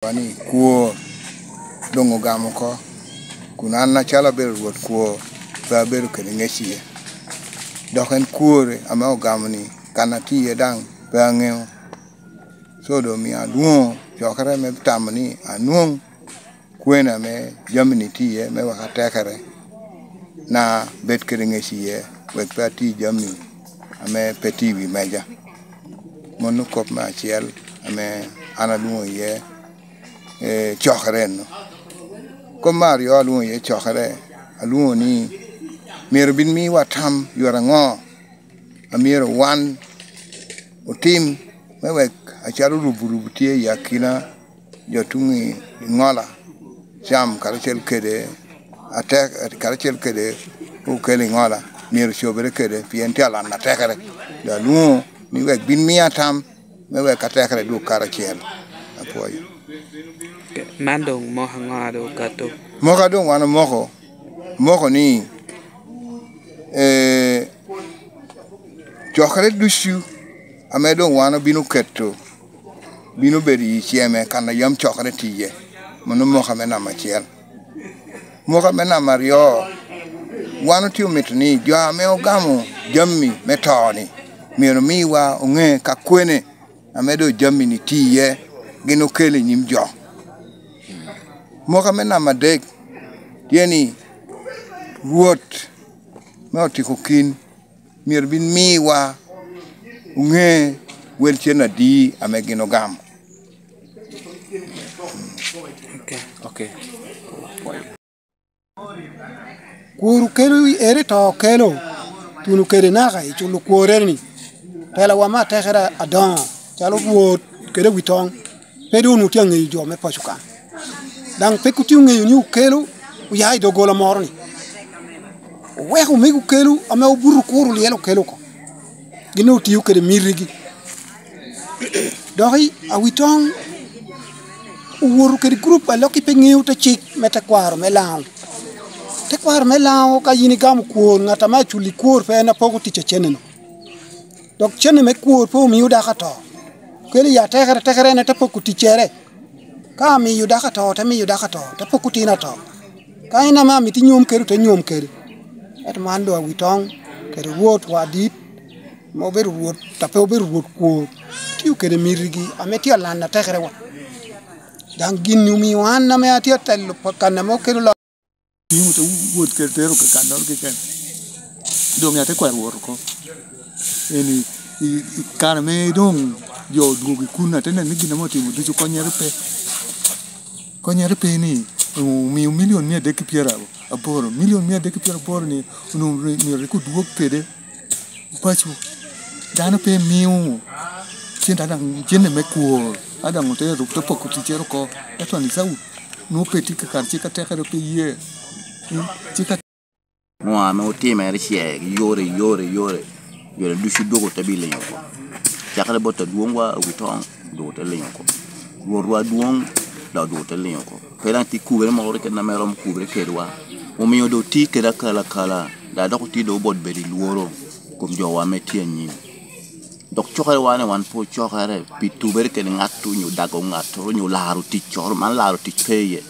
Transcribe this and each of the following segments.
Wani kuo dongo gamo ko kuna na chala ber ruot kuo ba ber ke ngechie doken kuore ama ogamni kana tie dang ba ngeo so do mi aduo jokare me tamni anuong kwena me jamni tie me wakatekare na bet ke ngechie wek pati jamni ame peti wi meja monu kop ma chiel ame anaduo ye chokre no ko Mario aluo ye chokre aluo ni mir bin mi watam yorango amiro wan utim mewek acharo ruburubu tie yakina jotungi ngola jam karachel kede atek karachel kede ukeli ngola mir shobere kede pienti ala na tekere da luo ni wek bin mi atam mewek atekere du karachel apoyo Mandong mohangado kato. Moka dong wana moko ni chokre dushu amedong wana binu keto binu beri chieme kana yam chokre tiye mono moka mena machiel moka mena mario wana tiu mitni jo ame ogamo jammi metoni miro miwa onge kakwene amedo jammi ni tiye gino kele nyim jo moka mena madek tieni ruot me otiko kin mir bin miwa unge welchena di amegino gam. Okay. Kuru kelu ere to kelo tunu kere na kai chulu kuoreni tela wama tekera adon chalo buot kere witong pedu nu tiangi jo me pasuka dang pekuti ngi ni kelu uyai do gola morni wehu migu kelu ame uburu kuru lielo kelu ko gino tiu kere mirigi doi awitong uwuru kere group aloki pengiu ta chik meta kwaro melao te kwaro melao ka yini gam kuor ngata ma chuli kuor fe na pogo tiche cheneno dok chene me kuor po mi uda kato kele ya tekere na tapo kutichere ka mi yuda kato ta mi yuda kato ta pokutina to ka ina ma miti nyom keru te nyom keru et mando awitong kere wot wadit mo beru wot ta pe beru wot ko tiu kere mirigi ameti ala na tekere wa dan ginnu mi wan na me ati tel pakana mo keru la tiu to wot kere tero ka kanol ke ken dom ya te kwar wor ko eni karme dong yo dugi kuna tena ni gina mo timo du konyere pe ni mi million mia de kipiera aboro million mia de kipiera aboro ni unu mi reku duok pede pachu dana pe miu tinda dang jene me kuo ada ngote ru to poko tichero ko eto ni sau no peti ka karchi ka tekere pe ye chika mo ame otime riche yore dushi dogo tabile yoko chakale bota duongwa witong do tele yoko ruwa duong da do tele yoko peranti kubre mo reke na merom kubre kedwa o mi do ti keda kala da do ti do bod beri luoro kom jowa metie nyi dok chokare wane wan po chokare pitu ber ken ngatu nyu dago ngatu nyu laru ti chor man laru ti peye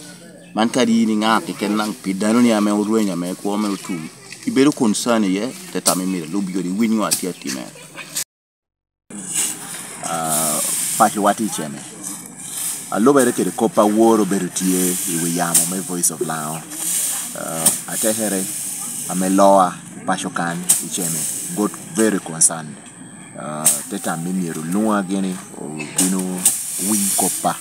man kadi ni ngati ken nang pidano ni ame urwenya me ko me utum ibero konsane ye te tami mire lubi yori winyo ati me pati wati cheme alo bere ke kopa woro berutie iwe yamo my voice of lao atehere ame loa pashokan icheme got very concerned te tami mire luwa geni o binu win kopa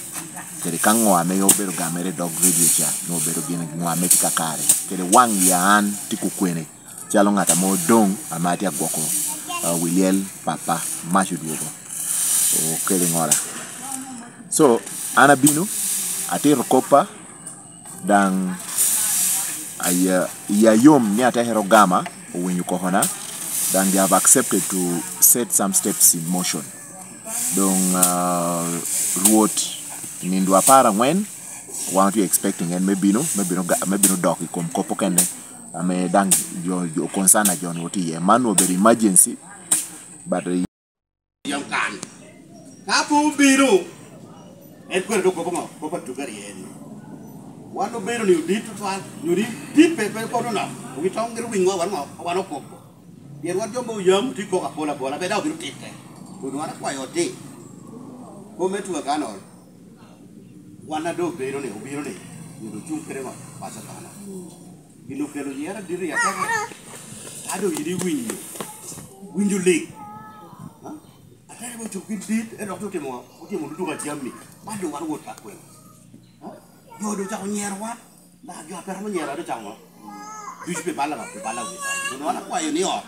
kere kango ame yo beru gamere dog radio cha no beru gini ngwa metika kare kere wang yaan tiku kwene chalo ngata mo dong amati agwoko Williel papa mashudugo o kele ngora so ana binu ati rokopa dan aya yom nyata herogama o winyu kohona dan they have accepted to set some steps in motion dong ruot nindwa para ngwen what you expecting and maybe no dog kom kopo kende ame dang yo concern John oti man no very emergency but yam kan ka pu biru et ko ko One of better you did to one, you did paper for enough. We don't get wing one of them. Yet what you young to Coca-Cola, but I'll be taken. We want to buy your day. Go to a gun on. One of those better than you. You do two crema, Pasatana. You look at the year, did you attack? How do you win you? Win you league? I tell you what you did, and Dr. Timor, what you will do at Germany. Why do one would back well? You do down near what? Now you are permanent at the town. You should be Bala. You know what? Why you know?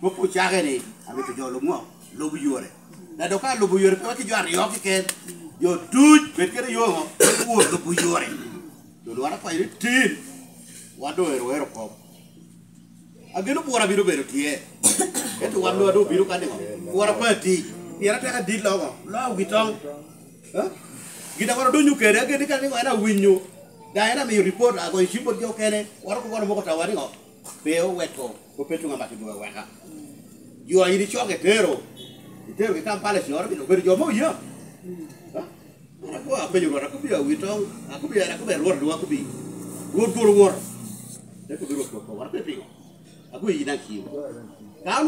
Go put Jagany, I mean to your Lumo, Lobuyore. That don't call Lobuyore, what you are, you can. Your dude, but get your Lobuyore. You know what? Why you did? What do I wear a pop? I get up for a bit of it here. Get to one do Biruka. What a party. Here I did long. Now we talk. Kita orang tunjuk kere, kita kan ni ada winyu. Daerah may report ako isipot yo kere. Orang ko mo ko tawari ko. Peo weto, ko petu nga matiduwa weka. Yo ay di choke tero. Tero kita pala senyor bino berjo mo yo. Ako apa yo aku biya witong, aku biya luar dua aku bi. Wor. Aku biru ko war pepi. Aku ina ki. Kalu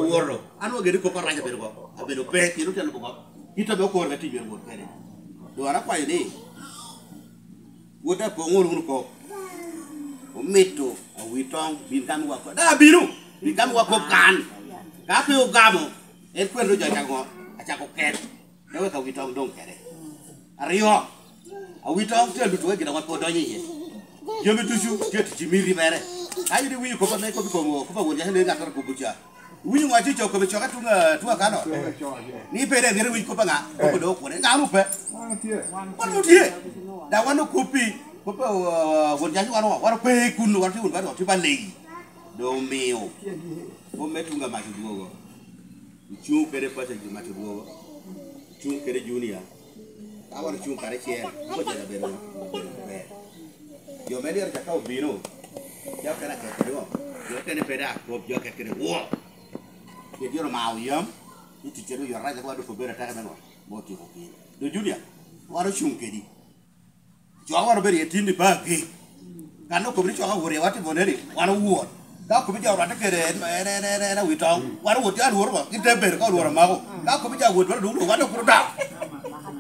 wor. Anu gede ko raja berko. Abelo pe kiru telu ko. Kita be ko ngati biar wor kere. Doara pa ini. Woda pongol ko. Ometo awitong bintang wa ko. Da biru. Bintang wa ko kan. Kape o gamo. En kwendo jaja ko. Acha ko ken. Dewe ka witong dong kere. Ario. Awitong te lutu gida wa ko donyi ye. Yo me tuju te jimiri mere. Ayi de wi ko ba me ko ko ko ba wonja ne ngatar ko buja. Wi ngwa ji ko be choka tunga kano. Ni pere ngere wi ko ba nga ko do ko ne ngaru pe. Wanu tie. Da wanu kopi ko ba wonja ji wanu pe kunu wanu ba do ti ba lei. Do meo. Ko me tunga ma ji go. Chu pere pa ji ma ji go. Chu pere junior. Awar chu pare che ko ja be ro. Yo me dire ka bino. Ya kana ke do. Yo kene pera ko yo ke kene wo. Ye dio mau yam. Itu ceru yo ra ko do ko bera ta meno. Mo ti ko ki. Do julia. Waro chung ke di. Jo waro beri tindi ba ki. Kanu ko bri cho wore wati boneri. Waro wo. Da ko bi ja ra ta kere na wi tong. Waro wo ti an wo ba. Ki te ber ko wo ma ko. Da ko bi ja wo do do waro ko da.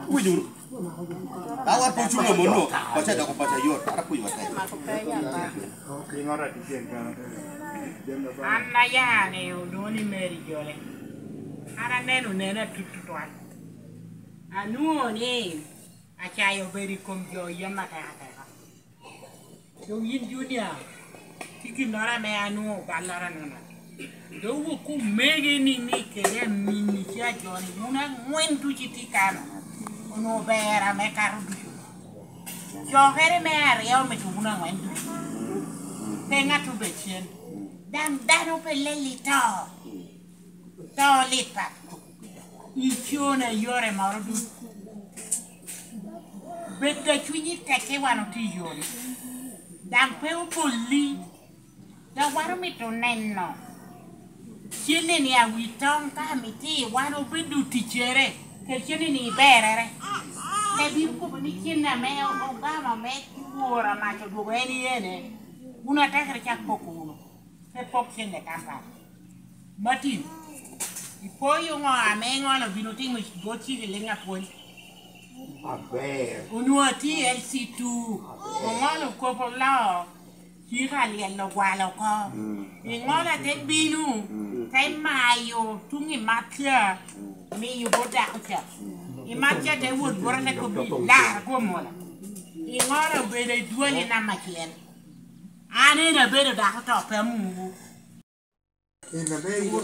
Wi juru. Awar po chunga mono, pacha da ko pacha yor, ara ku yota. Anna ya ne udoni meri jole. Ara nenu nena tututwan. Anu ni achayo beri kom jo yama ta ta. Do yin junior. Tiki nora me anu balara nona. Do ku mege ni kere mini cha joni una ngwentu chitikana. Uno bera me karudu. Yo here me ario me tuna wendu. Tenga tu bechen. Dan dano pe lelito. To lipa. Ichiona yore marudu. Betta chunyi teke wano ti yore. Dan pe upoli. Da waro me to nenno. Chile ni awitong ka miti wano bedu tichere. Kerjanya ni berere. Tapi aku bikin nama Obama orang macam dua ini ni. Una tak kerja pokok. Pokok sini kampak. Mati. Ipo yung amengo na binuting mas gochi lenga pun. Abe. Unua TLC2. Ngolo ko pala. Kira lian lo walo ko. Ngola te binu. Tay mayo tungi matya. Me you go down here. Imagine they would run like a bit large woman. In order where they do it in a machine. I need a bit of that top and move. In the May, what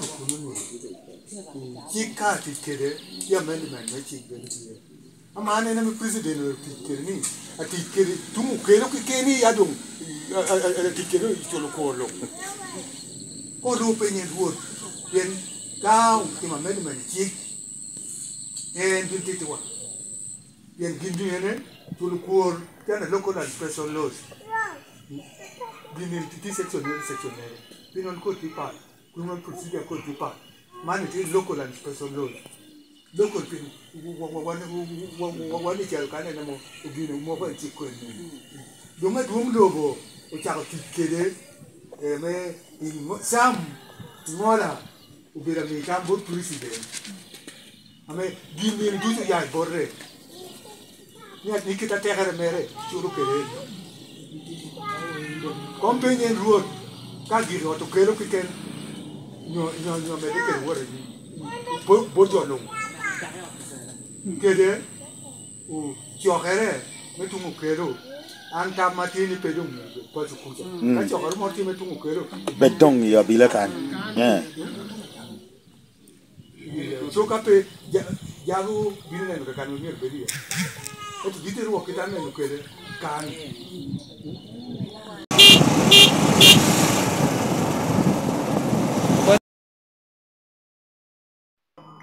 Chika ticket, your amendment, my chick. A man and a president of Tikini. A ticket to Mukeno Kikeni Yadum. A ticket to look or look. Or open and wood. Then down in amendment chick. And 21. Then Guinea to the poor, then a local and special laws. The sectionary. Penal code depart, criminal procedure code depart. Man, it is local and special laws. local pin one chel kan na mo ubino mo ko ti ko do ma dum lobo o cha ko kede me sam ngola ubira mi kan bo president ame gimi ni tu ya borre ni kita terra mere churu kede compagnie road ka giro to kero kiken no me de ke wore bo jono kede o chokere me tu kero anta matini pedung po kuja ka chokere mo ti me tu kero Bedong ya bilakan. so ka pe jaru bilne no kan ni bedi o tu gite ro kita me no kede kan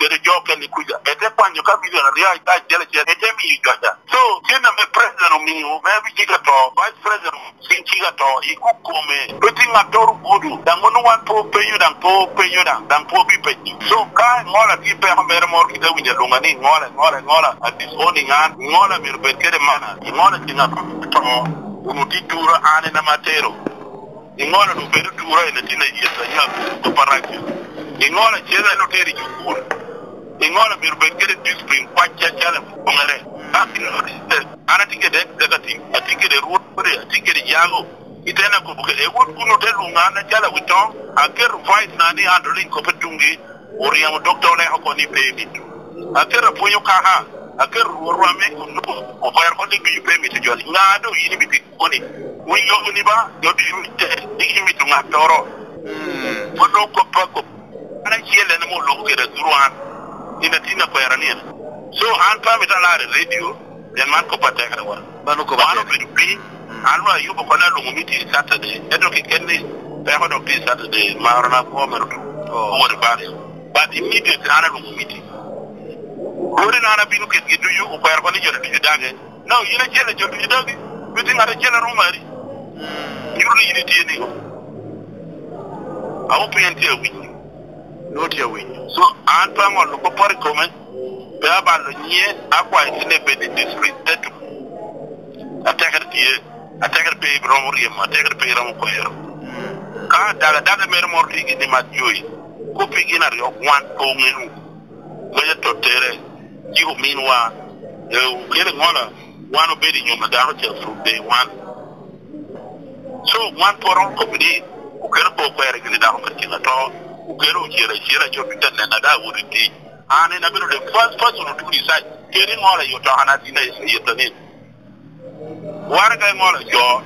Kede joke ni kuja ete kwanyo kabili na ria ita jele che ete mi joja so kena me president mi o me bi chiga to vice president sin chiga to iku kome peti ngatoru gudu dangono wan po penyo dan po bi pe so ka ngola ti pe hamere mor ki dawi jalunga ni ngola at this morning an ngola mi rubet kede mana ngola tinga to unuti tura ane na matero ngola no beru tura ina tina yesa ya ko paraki ngola cheza no teri jukuru ingola mi rubet kede discipline kwa chala ngare ana tingede atingede road pare atingede yago itena ko buke e won kuno te lunga na chala witon aker fight na ni handling ko petungi oriamo doctor le ko ni pemi aker ponyo kaha aker ruame ko no o fayar ko ni pemi te joli ngado yini bi koni wi yo ni ba yo di mi tunga toro fodo ko pako ana chiele na mo lo kede duruan ina tina ko yarania so han pami talare radio den man ko pateka wa banu ko banu bi anu ayubo ko na lungu miti Saturday edo ke kenni be ho do bi Saturday marana ko meru o de bari but immediately ana lungu miti ore na ana binu ke gidu yu ko yar ko ni jode di dage no yina jele jode di dage biti ngara jele rumari yuru ni yini tieni awu penti awi not your win so antoine on ko por komen be abalo nye akwa ine be di district tetu attaquer pe romori ma attaquer pe rom ko yero ka daga mer morti ni ma joyi ko pe gina rio wan ko ngenu me to tere jigo minwa kele ngola wano be di nyoma da ho che fu be wan so wan poron ko bi ko kero ko kwere gni da ho kina to ukero chira chopita na da uriti ane na biro de first no to decide keri ngola yo to ana dina yo to ni warga ngola jo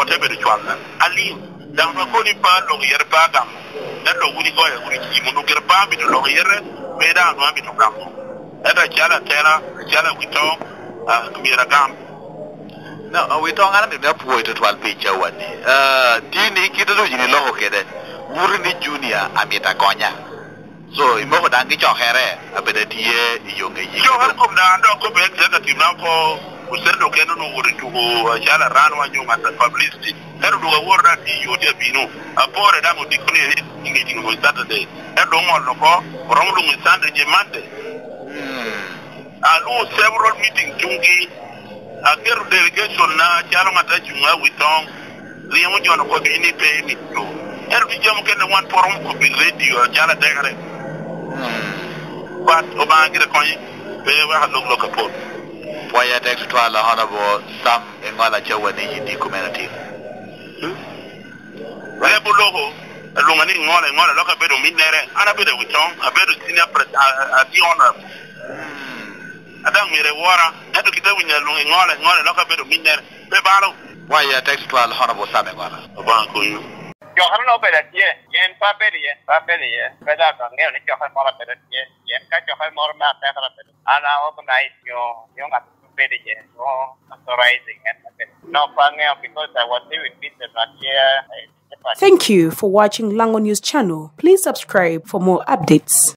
te be chwala ali da ko ni pa lo yer pa gam na do wuni ko ya wuri ki mu ger pa mi do lo yer be da no mi to gam eta chala tera chala wito mi ra gam No, we don't have enough way to 12 page one. Dini kita tu jadi loh kede. Murni junior amita konya. So, imo ko dangi chokere, abeda dia iyo ngeyi. Yo har ko da ndo ko be executive na ko usendo kenu no wuri tu chala rano wa nyuma ta publicity. Heru do worda ti yo de binu. Apore da mo declare ngeji no Saturday. Edo ngol ko romlu mu Sunday je Monday. Alu several meeting jungi aker delegation na chalo mata chunga witong riemo jono ko bini pe mi to er bi jam ken wan forum ko bi radio jala degare but o ba ngire ko be wa lo lo kapot Waya text to ala honorable Sam Engala Chawani Hindi community. Wale bulogo lunga ni ngola lo ka be do minere ana be do witong a be do senior president a di honor adang mire wara eto kita winya lungi ngola loka bedo minere be balo Waya text to ala honorable Sam Engala. ba ko yu yo han no be ye yen pa be be da ka ngel ni yo han mora be ye yen ka yo han mora ma ta kara be ana organize yo ngat be ye authorizing and no pa ngel because I was doing business at here. Thank you for watching Lango News channel. Please subscribe for more updates.